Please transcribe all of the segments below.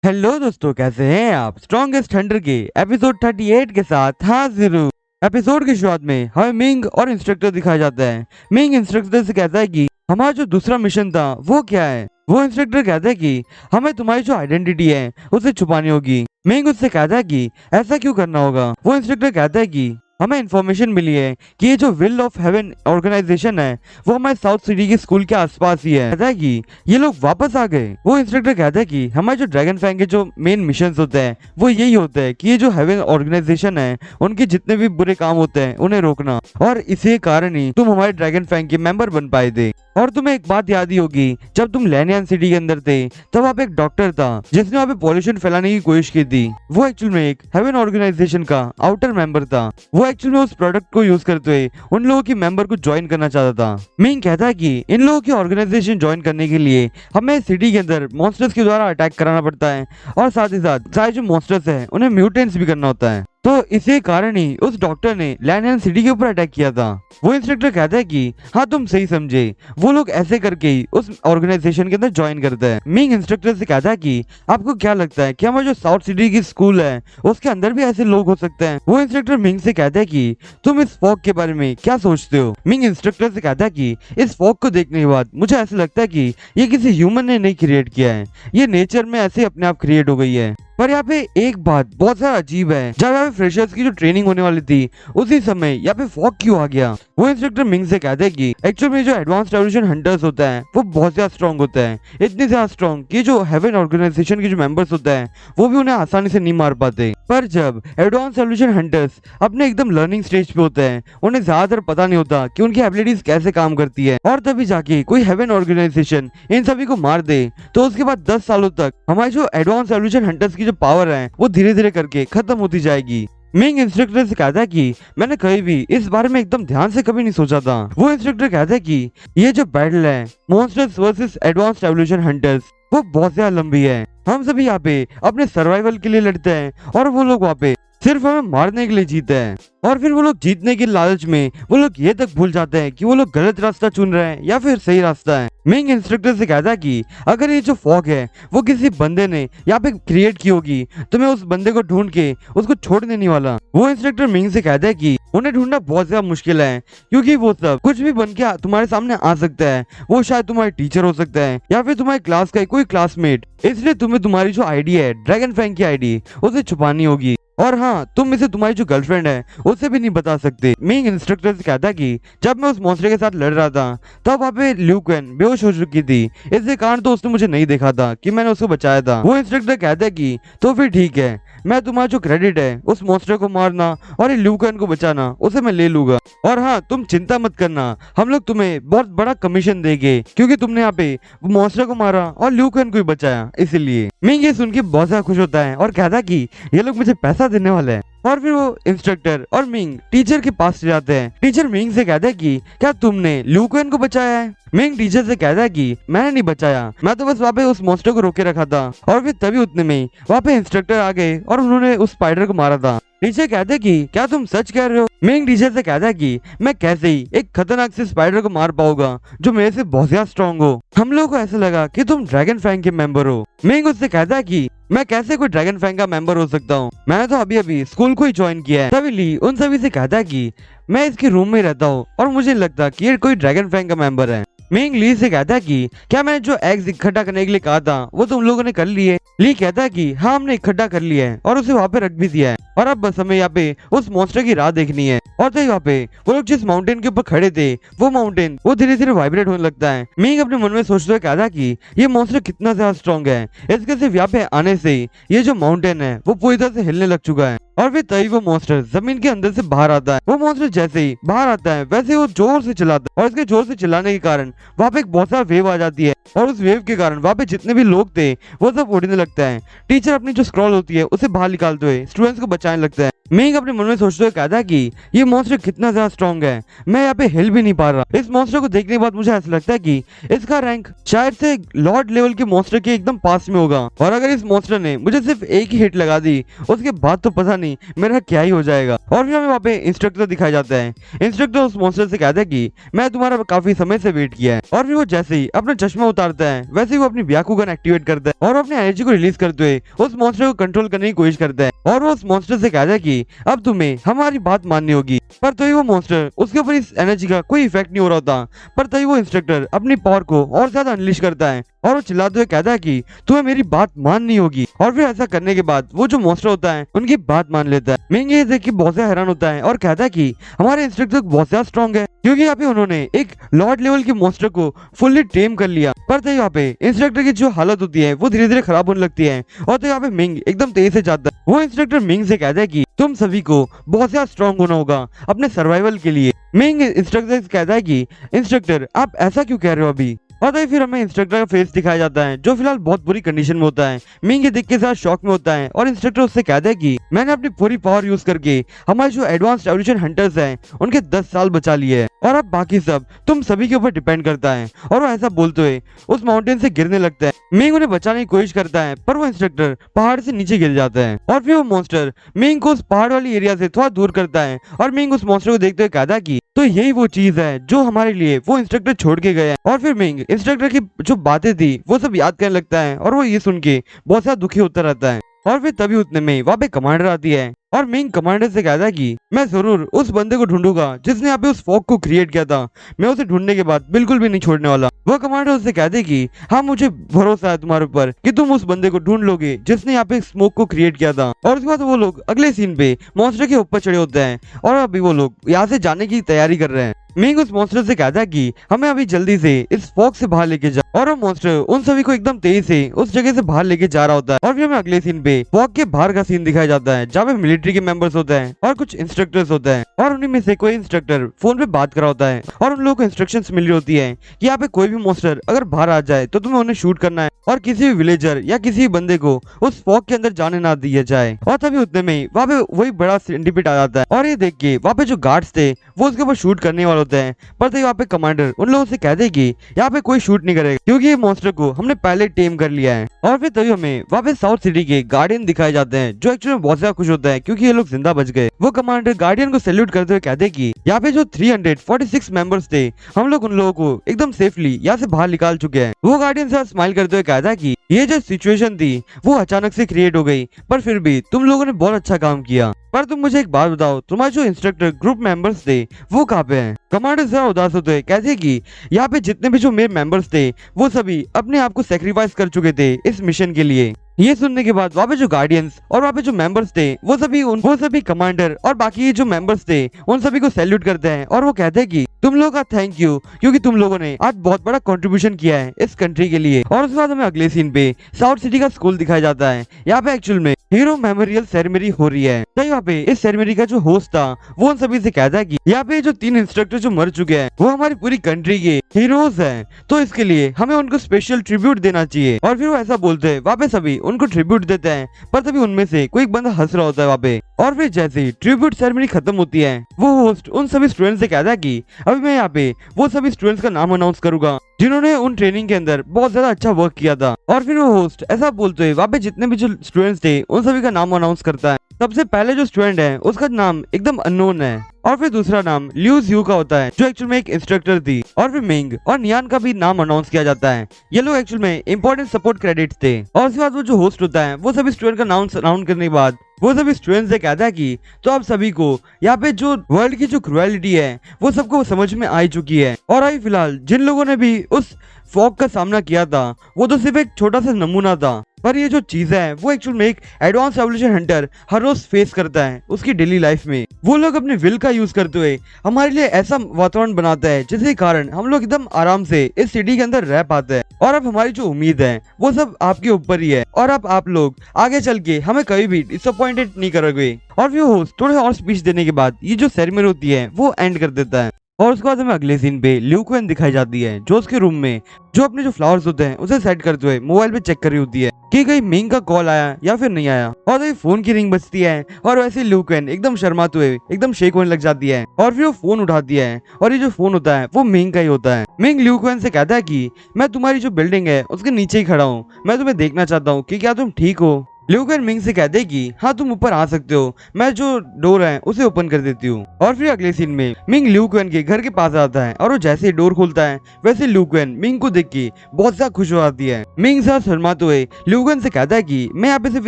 Hello दोस्तों, कैसे हैं आप। स्ट्रॉन्गेस्ट हंटर के एपिसोड 38 के साथ हाजिर हूँ। एपिसोड की शुरुआत में हमें मिंग और इंस्ट्रक्टर दिखाया जाता है। मिंग इंस्ट्रक्टर से कहता है कि हमारा जो दूसरा मिशन था वो क्या है। वो इंस्ट्रक्टर कहता है कि हमें तुम्हारी जो आइडेंटिटी है उसे छुपानी होगी। मिंग उससे कहता है कि ऐसा क्यों करना होगा। वो इंस्ट्रक्टर कहता है कि हमें इन्फॉर्मेशन मिली है कि ये जो विल ऑफ हेवन ऑर्गेनाइजेशन है वो हमारे साउथ सिटी के स्कूल के आसपास ही है। कहता है कि ये लोग वापस आ गए। वो इंस्ट्रक्टर कहता है कि हमारे जो ड्रैगन फैंग के जो मेन मिशन होते हैं वो यही होता है कि ये जो हेवन ऑर्गेनाइजेशन है उनके जितने भी बुरे काम होते हैं उन्हें रोकना, और इसी कारण ही तुम हमारे ड्रैगन फैंग के मेंबर बन पाए थे। और तुम्हें एक बात याद ही होगी, जब तुम लैनियन सिटी के अंदर थे तब वहाँ पे एक डॉक्टर था जिसने वहाँ पे पॉल्यूशन फैलाने की कोशिश की थी। वो एक्चुअल में एक हेवन ऑर्गेनाइजेशन का आउटर मेंबर था। वो एक्चुअल में उस प्रोडक्ट को यूज करते हुए उन लोगों की मेंबर को ज्वाइन करना चाहता था। मिंग कहता है कि इन लोगों की ऑर्गेनाइजेशन ज्वाइन करने के लिए हमें सिटी के अंदर मॉन्स्टर्स के द्वारा अटैक कराना पड़ता है, और साथ ही साथ सारे जो मॉन्स्टर्स है उन्हें म्यूटेंट्स भी करना होता है। तो इसी कारण ही उस डॉक्टर ने लैनियन सिटी के ऊपर अटैक किया था। वो इंस्ट्रक्टर कहता है कि हाँ तुम सही समझे, वो लोग ऐसे करके ही उस ऑर्गेनाइजेशन के अंदर ज्वाइन करते हैं। मिंग इंस्ट्रक्टर से कहता है कि आपको क्या लगता है कि हमारे जो साउथ सिटी की स्कूल है उसके अंदर भी ऐसे लोग हो सकते हैं। वो इंस्ट्रक्टर मिंग से कहता है कि तुम इस फॉग के बारे में क्या सोचते हो। मिंग इंस्ट्रक्टर से कहता है कि इस फॉग को देखने के बाद मुझे ऐसा लगता है कि ये किसी ह्यूमन ने नहीं क्रिएट किया है, ये नेचर में ऐसे अपने आप क्रिएट हो गई है। पर यहाँ पे एक बात बहुत ज्यादा अजीब है, जब यहाँ पे फ्रेशर्स की जो ट्रेनिंग होने वाली थी उसी समय यहाँ पे फॉग क्यों आ गया। वो इंस्ट्रक्टर मिंग से कहते हैं कि एक्चुअल में जो एडवांस रेवोल्यूशन हंटर्स होता है वो बहुत ज्यादा स्ट्रॉन्ग होता है, इतने ज्यादा स्ट्रॉन्ग कि जो हेवन ऑर्गेनाइजेशन के जो मेंबर्स होते हैं वो भी उन्हें आसानी से नहीं मार पाते। पर जब एडवांस रेवोल्यूशन हंटर्स अपने एकदम लर्निंग स्टेज पे होते हैं उन्हें ज्यादातर पता नहीं होता कि उनकी एबिलिटीज कैसे काम करती है, और तभी जाके कोई हेवन ऑर्गेनाइजेशन इन सभी को मार दे तो उसके बाद 10 सालों तक हमारे जो एडवांस रेवोल्यूशन हंटर्स की जो पावर है वो धीरे धीरे करके खत्म होती जाएगी। मिंग इंस्ट्रक्टर से कहता है कि मैंने कभी भी इस बारे में एकदम ध्यान से कभी नहीं सोचा था। वो इंस्ट्रक्टर कहता है कि ये जो बैटल है monsters versus advance revolution hunters वो बहुत ज्यादा लंबी है। हम सभी यहाँ पे अपने सर्वाइवल के लिए लड़ते हैं और वो लोग वहाँ पे सिर्फ हमें मारने के लिए जीते हैं, और फिर वो लोग जीतने के लालच में वो लोग ये तक भूल जाते हैं कि वो लोग गलत रास्ता चुन रहे हैं या फिर सही रास्ता है। मिंग इंस्ट्रक्टर से कहता है कि अगर ये जो फॉग है वो किसी बंदे ने यहाँ पे क्रिएट की होगी तो मैं उस बंदे को ढूंढ के उसको छोड़ने नहीं वाला। वो इंस्ट्रक्टर मिंग से कहता है कि उन्हें ढूंढना बहुत ज्यादा मुश्किल है, क्योंकि वो सब कुछ भी बन के तुम्हारे सामने आ सकता है। वो शायद तुम्हारे टीचर हो सकता है या फिर तुम्हारे क्लास का कोई क्लासमेट, इसलिए तुम्हें तुम्हारी जो आईडी है ड्रैगन फैंग की आईडी उसे छुपानी होगी, और हाँ तुम इसे तुम्हारी जो गर्लफ्रेंड है उसे भी नहीं बता सकते। मिंग इंस्ट्रक्टर से कहता कि जब मैं उस मॉन्स्टर के साथ लड़ रहा था तब वहाँ पे ल्यूकेन बेहोश हो चुकी थी, इसके कारण तो उसने मुझे नहीं देखा था कि मैंने उसको बचाया था। वो इंस्ट्रक्टर कहता है कि तो फिर ठीक है, मैं तुम्हारा जो क्रेडिट है उस मॉन्स्टर को मारना और ल्यूकेन को बचाना उसे मैं ले लूंगा, और हाँ तुम चिंता मत करना, हम लोग तुम्हें बहुत बड़ा कमीशन देंगे क्योंकि तुमने यहाँ पे मॉन्स्टर को मारा और ल्यूकेन को भी बचाया। इसीलिए मिंग ये सुन के बहुत ज्यादा खुश होता है और कहता कि ये लोग मुझे पैसा देने वाले हैं। और फिर वो इंस्ट्रक्टर और मिंग टीचर के पास जाते हैं। टीचर मिंग से कहता है कि क्या तुमने ल्यूकेन को बचाया है। मिंग टीचर से कहता है कि मैंने नहीं बचाया, मैं तो बस वहाँ पे उस मॉन्स्टर को रोके रखा था, और फिर तभी उतने में वहाँ पे इंस्ट्रक्टर आ गए और उन्होंने उस स्पाइडर को मारा था। टीचर कहते हैं कि क्या तुम सच कह रहे हो। मिंग टीचर से कहता है कि मैं कैसे ही एक खतरनाक से स्पाइडर को मार पाऊंगा जो मेरे से बहुत ज्यादा स्ट्रॉन्ग हो। हम लोगों को ऐसा लगा कि तुम ड्रैगन फैंग के मेंबर हो। मिंग उससे कहता है कि मैं कैसे कोई ड्रैगन फैंग का मेंबर हो सकता हूँ, मैंने तो अभी अभी स्कूल को ही ज्वाइन किया है। तभी ली उन सभी से कहता है कि मैं इसके रूम में रहता हूँ और मुझे लगता कि ये कोई ड्रैगन फैंग का मेंबर है। मिंग ली से कहता है कि क्या मैंने जो एग्स इकट्ठा करने के लिए कहा था वो तुम लोगों ने कर लिए। ली कहता है कि हाँ हमने इकट्ठा कर लिया है और उसे वहाँ पे रख भी दिया है, और अब बस हमें यहाँ पे उस मॉन्स्टर की राह देखनी है। और तो यहाँ पे वो लोग जिस माउंटेन के ऊपर खड़े थे वो माउंटेन वो धीरे धीरे वाइब्रेट होने लगता है। मिंग अपने मन में सोचते हुए कहता कि ये मॉन्स्टर कितना ज्यादा स्ट्रॉन्ग है, इसके सिर्फ यहाँ पे आने से ये जो माउंटेन है वो पूरी तरह से हिलने लग चुका है। और फिर तभी वो मॉन्स्टर जमीन के अंदर से बाहर आता है। वो मॉन्स्टर जैसे ही बाहर आता है वैसे वो जोर से चिल्लाता है, और इसके जोर से चिल्लाने के कारण वहाँ पे एक बहुत सारा वेव आ जाती है, और उस वेव के कारण वहाँ पे जितने भी लोग थे वो सब उड़ने लगता है। टीचर अपनी जो स्क्रॉल होती है उसे बाहर निकालते हुए स्टूडेंट्स को बचाने लगता है। मिंग अपने मन में सोचते हुए कहता है कि ये मॉन्स्टर कितना ज्यादा स्ट्रॉन्ग है, मैं यहाँ पे हिल भी नहीं पा रहा। इस मॉन्स्टर को देखने के बाद मुझे ऐसा लगता है कि इसका रैंक शायद से लॉर्ड लेवल के मॉन्स्टर के एकदम पास में होगा, और अगर इस मॉन्स्टर ने मुझे सिर्फ एक ही हिट लगा दी उसके बाद तो पता नहीं मेरा क्या ही हो जाएगा। और फिर हमें वहाँ पे इंस्ट्रक्टर दिखाया जाता है। इंस्ट्रक्टर उस मॉन्स्टर से कहता है कि मैं तुम्हारा काफी समय से वेट किया है। और फिर वो जैसे ही अपना चश्मा उतारता है वैसे ही वो अपनी ब्याकू गन एक्टिवेट करता है और अपनी एनर्जी को रिलीज करते हुए उस मॉन्स्टर को कंट्रोल करने की कोशिश करता है। और वो उस मॉन्स्टर से कहता है कि अब तुम्हें हमारी बात माननी होगी। पर तभी वो मॉन्स्टर उसके ऊपर इस एनर्जी का कोई इफेक्ट नहीं हो रहा होता। पर तभी वो इंस्ट्रक्टर अपनी पावर को और ज्यादा अनलिश करता है और वो चिल्लाते हुए कहता है कि तुम्हें मेरी बात माननी होगी। और फिर ऐसा करने के बाद वो जो मॉन्स्टर होता है उनकी बात मान लेता है। मिंग ये देख के बहुत ज्यादा हैरान होता है और कहता है कि हमारे इंस्ट्रक्टर बहुत ज्यादा स्ट्रॉन्ग है, क्योंकि यहाँ पे उन्होंने एक लॉर्ड लेवल के मॉन्स्टर को फुल्ली टेम कर लिया। पर तभी यहाँ पे इंस्ट्रक्टर की जो हालत होती है वो धीरे धीरे खराब होने लगती है। और तो यहाँ पे मिंग एकदम तेज से जाता है। वो इंस्ट्रक्टर मिंग से कहता है कि तुम सभी को बहुत ज्यादा स्ट्रॉन्ग होना होगा अपने सर्वाइवल के लिए। मिंग इंस्ट्रक्टर से कहता है कि इंस्ट्रक्टर आप ऐसा क्यों कह रहे हो अभी। और तभी फिर हमें इंस्ट्रक्टर का फेस दिखाया जाता है जो फिलहाल बहुत बुरी कंडीशन में होता है। मिंग ये देख के साथ शॉक में होता है और इंस्ट्रक्टर उससे कहता है कि मैंने अपनी पूरी पावर यूज करके हमारे जो एडवांस एवोल्यूशन हंटर्स हैं उनके 10 साल बचा लिए हैं, और अब बाकी सब तुम सभी के ऊपर डिपेंड करता है। और वो ऐसा बोलते हुए उस माउंटेन से गिरने लगता है। मिंग उन्हें बचाने की कोशिश करता है पर वो इंस्ट्रक्टर पहाड़ से नीचे गिर जाता है। और फिर वो मॉन्स्टर मिंग को उस पहाड़ वाली एरिया से थोड़ा दूर करता है और मिंग उस मॉन्स्टर को देखते हुए कहता है कि तो यही वो चीज है जो हमारे लिए वो इंस्ट्रक्टर छोड़ के गए हैं। और फिर मिंग इंस्ट्रक्टर की जो बातें थी वो सब याद करने लगता है और वो ये सुन के बहुत ज्यादा दुखी होता रहता है। और फिर तभी उतने में वहाँ पे कमांडर आती है और मिंग कमांडर से कहता है कि मैं जरूर उस बंदे को ढूंढूंगा जिसने यहाँ पे उस फॉग को क्रिएट किया था, मैं उसे ढूंढने के बाद बिल्कुल भी नहीं छोड़ने वाला। वो कमांडर उससे कहते कि हाँ मुझे भरोसा है तुम्हारे ऊपर कि तुम उस बंदे को ढूंढ लोगे जिसने यहाँ पे स्मोक को क्रिएट किया था। और उसके बाद वो लोग अगले सीन पे मॉन्स्टर के ऊपर चढ़े होते हैं और अभी वो लोग यहाँ से जाने की तैयारी कर रहे हैं। मिंग उस मॉन्स्टर से कहता है कि हमें अभी जल्दी से इस फॉग से बाहर लेके जा। और वो मॉन्स्टर उन सभी को एकदम तेज से उस जगह से बाहर लेके जा रहा होता है। और फिर हमें अगले सीन पे फॉग के बाहर का सीन दिखाया जाता है जहाँ पे मिलिट्री के मेंबर्स होते हैं और कुछ इंस्ट्रक्टर्स होते हैं। और उन्हीं में से कोई इंस्ट्रक्टर फोन पे बात कर रहा होता है और उन लोगों को इंस्ट्रक्शंस मिली होती है कि यहाँ पे कोई भी मॉन्स्टर अगर बाहर आ जाए तो तुम्हें उन्हें शूट करना है और किसी भी विलेजर या किसी भी बंदे को उस फॉग के अंदर जाने ना दिया जाए। और तभी उतने में वहाँ पे वही बड़ा सिंडिकेट आ जाता है और ये देख के वहाँ पे जो गार्ड्स थे वो उसके ऊपर शूट करने वाले होते हैं। पर तभी वहाँ पे कमांडर उन लोगों से कहते हैं कि यहाँ पे कोई शूट नहीं करेगा क्योंकि ये मॉन्स्टर को हमने पहले टेम कर लिया है। और फिर तभी हमें वहाँ पे साउथ सिटी के गार्डियन दिखाए जाते हैं जो एक्चुअली में बहुत ज्यादा खुश होता है क्योंकि ये लोग जिंदा बच गए। वो कमांडर गार्डियन को सैल्यूट करते हुए कहते हैं कि यहाँ पे जो 346 मेंबर्स थे हम लोग उन लोगों को एकदम सेफली यहाँ से बाहर निकाल चुके हैं। वो गार्डियन से स्माइल करते हुए कहता है कि ये जो सिचुएशन थी वो अचानक से क्रिएट हो गई पर फिर भी तुम लोगों ने बहुत अच्छा काम किया। पर तुम मुझे एक बात बताओ, तुम्हारे जो इंस्ट्रक्टर ग्रुप मेंबर्स थे वो कहाँ पे हैं? कमांडर जरा उदास होते हैं कहते कि यहाँ पे जितने भी जो मेरे मेंबर्स थे वो सभी अपने आप को सेक्रीफाइस कर चुके थे इस मिशन के लिए। ये सुनने के बाद वहाँ पे जो गार्डियंस और वहाँ पे जो मेंबर्स थे वो सभी कमांडर और बाकी जो मेंबर्स थे उन सभी को सैल्यूट करते हैं और वो कहते हैं कि तुम लोगों का थैंक यू क्योंकि तुम लोगों ने आज बहुत बड़ा कंट्रीब्यूशन किया है इस कंट्री के लिए। और उसके बाद हमें अगले सीन पे साउथ सिटी का स्कूल दिखाया जाता है। यहाँ पे एक्चुअल में हीरो मेमोरियल सेरेमनी हो रही है। तो यहाँ पे इस सेरेमनी का जो होस्ट था वो उन सभी से कहता है कि यहाँ पे जो 3 इंस्ट्रक्टर जो मर चुके हैं वो हमारी पूरी कंट्री के हीरोज हैं, तो इसके लिए हमें उनको स्पेशल ट्रिब्यूट देना चाहिए। और फिर वो ऐसा बोलते हैं वहाँ पे सभी उनको ट्रिब्यूट देते हैं पर तभी उनमें से कोई एक बंदा हंस रहा होता है वहाँ पे। और फिर जैसे ही ट्रिब्यूट सेरेमनी खत्म होती है वो होस्ट उन सभी स्टूडेंट्स से कहता है कि अभी मैं यहाँ पे वो सभी स्टूडेंट्स का नाम अनाउंस करूंगा जिन्होंने उन ट्रेनिंग के अंदर बहुत ज्यादा अच्छा वर्क किया था। और फिर वो होस्ट ऐसा बोलते हुए वहाँ पे जितने भी जो स्टूडेंट्स थे उन सभी का नाम अनाउंस करता है। सबसे पहले जो स्टूडेंट है उसका नाम एकदम अननोन है और फिर दूसरा नाम ल्यूज यू का होता है जो एक्चुअल में एक इंस्ट्रक्टर थी। और फिर मिंग और नियान का भी नाम अनाउंस किया जाता है। ये लोग एक्चुअल में इंपॉर्टेंट सपोर्ट क्रेडिट्स थे। और उसके बाद वो जो होस्ट होता है वो सभी स्टूडेंट का नाम अनाउंस करने के बाद वो सभी स्टूडेंट्स से कहता है कि तो आप सभी को यहाँ पे जो वर्ल्ड की जो क्रुएलिटी है वो सबको समझ में आ चुकी है। और अभी फिलहाल जिन लोगों ने भी उस फॉग का सामना किया था वो तो सिर्फ एक छोटा सा नमूना था, पर ये जो चीजें है वो एक्चुअल में एक एडवांस एवोल्यूशन हंटर हर रोज फेस करता है उसकी डेली लाइफ में। वो लोग अपने विल का यूज करते हुए हमारे लिए ऐसा वातावरण बनाता है जिसके कारण हम लोग एकदम आराम से इस सिटी के अंदर रह पाते हैं। और अब हमारी जो उम्मीद है वो सब आपके ऊपर ही है और अब आप लोग आगे चल के हमें कभी भी डिसअपॉइंटेड नहीं करोगे। और फिर होस्ट थोड़े और स्पीच देने के बाद ये जो सेरेमनी होती है वो एंड कर देता है। और उसके बाद हमें अगले सीन पे ल्यू क्वेन दिखाई जाती है जो उसके रूम में जो अपने जो फ्लावर्स होते हैं उसे सेट करते हुए मोबाइल पे चेक कर रही होती है। कि कहीं मिंग का कॉल आया या फिर नहीं आया। और तभी फोन की रिंग बजती है और वैसे ल्यू क्विन एकदम शर्माते हुए एकदम शेक होने लग जाती है और फिर वो फोन उठाती है और ये जो फोन होता है वो मिंग का ही होता है। मिंग ल्यू क्विन से कहता है कि मैं तुम्हारी जो बिल्डिंग है उसके नीचे ही खड़ा हूँ, मैं तुम्हें देखना चाहता हूँ कि क्या तुम ठीक हो। ल्यू क्विन मिंग से कहते हैं कि हाँ तुम ऊपर आ सकते हो, मैं जो डोर है उसे ओपन कर देती हूँ। और फिर अगले सीन में मिंग ल्यू क्विन के घर के पास आता है और वो जैसे ही डोर खोलता है वैसे ल्यू क्विन मिंग को देख के बहुत ज्यादा खुश हो जाती है। मिंग साथ शर्माते हुए ल्यू क्विन से कहता है कि मैं यहाँ पे सिर्फ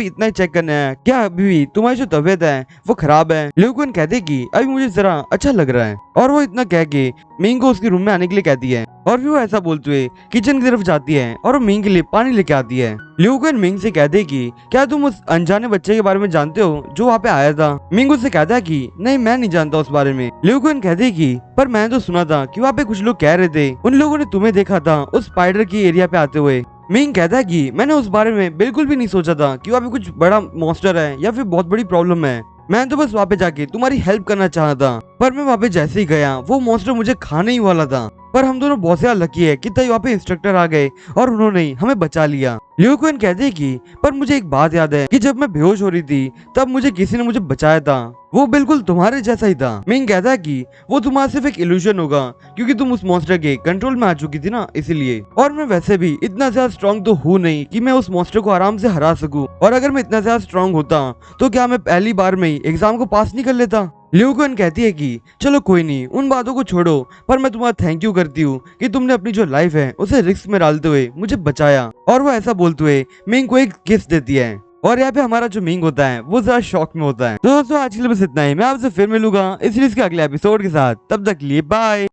इतना ही चेक करना है, क्या अभी भी तुम्हारी जो तबीयत है वो खराब है। ल्यू क्विन कहते हैं कि अभी मुझे जरा अच्छा लग रहा है और वो इतना कह के मिंग को उसके रूम में आने के लिए कहती है और फिर वो ऐसा बोलते हुए किचन की तरफ जाती है और वो मिंग के लिए पानी लेके आती है। ल्यू क्विन मिंग से कहते हैं कि क्या तुम उस अनजाने बच्चे के बारे में जानते हो जो वहाँ पे आया था। मिंग उससे कहता है कि नहीं मैं नहीं जानता उस बारे में। ल्यू क्विन कहते हैं कि पर मैंने तो सुना था कि वहाँ पे कुछ लोग कह रहे थे उन लोगों ने तुम्हें देखा था उस स्पाइडर की एरिया पे आते हुए। मिंग कहता है कि मैंने उस बारे में बिल्कुल भी नहीं सोचा था कि वहाँ पे कुछ बड़ा मॉन्स्टर है या फिर बहुत बड़ी प्रॉब्लम है, मैं तो बस वहाँ पे जाके तुम्हारी हेल्प करना चाहा था। पर मैं वहाँ पे जैसे ही गया वो मॉन्स्टर मुझे खाने ही वाला था, पर हम दोनों बहुत ज्यादा लकी है कि तभी वहाँ पे इंस्ट्रक्टर आ गए और उन्होंने हमें बचा लिया। ल्यू क्विन कहते हैं कि पर मुझे एक बात याद है कि जब मैं बेहोश हो रही थी तब मुझे किसी ने मुझे बचाया था, वो बिल्कुल तुम्हारे जैसा ही था। मिंग कहता है कि वो तुम्हारा सिर्फ एक इल्यूजन होगा क्योंकि तुम उस मॉन्स्टर के कंट्रोल में आ चुकी थी ना इसलिए, और मैं वैसे भी इतना ज्यादा स्ट्रॉन्ग तो हूँ नहीं कि मैं उस मॉन्स्टर को आराम से हरा सकूं, और अगर मैं इतना ज्यादा स्ट्रॉन्ग होता तो क्या मैं पहली बार में ही एग्जाम को पास नहीं कर लेता। ल्यू क्विन कहती है कि चलो कोई नहीं उन बातों को छोड़ो, पर मैं तुम्हारा थैंक यू करती हूँ कि तुमने अपनी जो लाइफ है उसे रिस्क में डालते हुए मुझे बचाया। और वो ऐसा बोलते हुए मिंग को एक किस देती है और यहाँ पे हमारा जो मिंग होता है वो जरा शॉक में होता है। तो दोस्तों आज के लिए बस इतना ही, मैं आपसे फिर मिलूंगा इस सीरीज के अगले एपिसोड के साथ, तब तक के लिए बाय।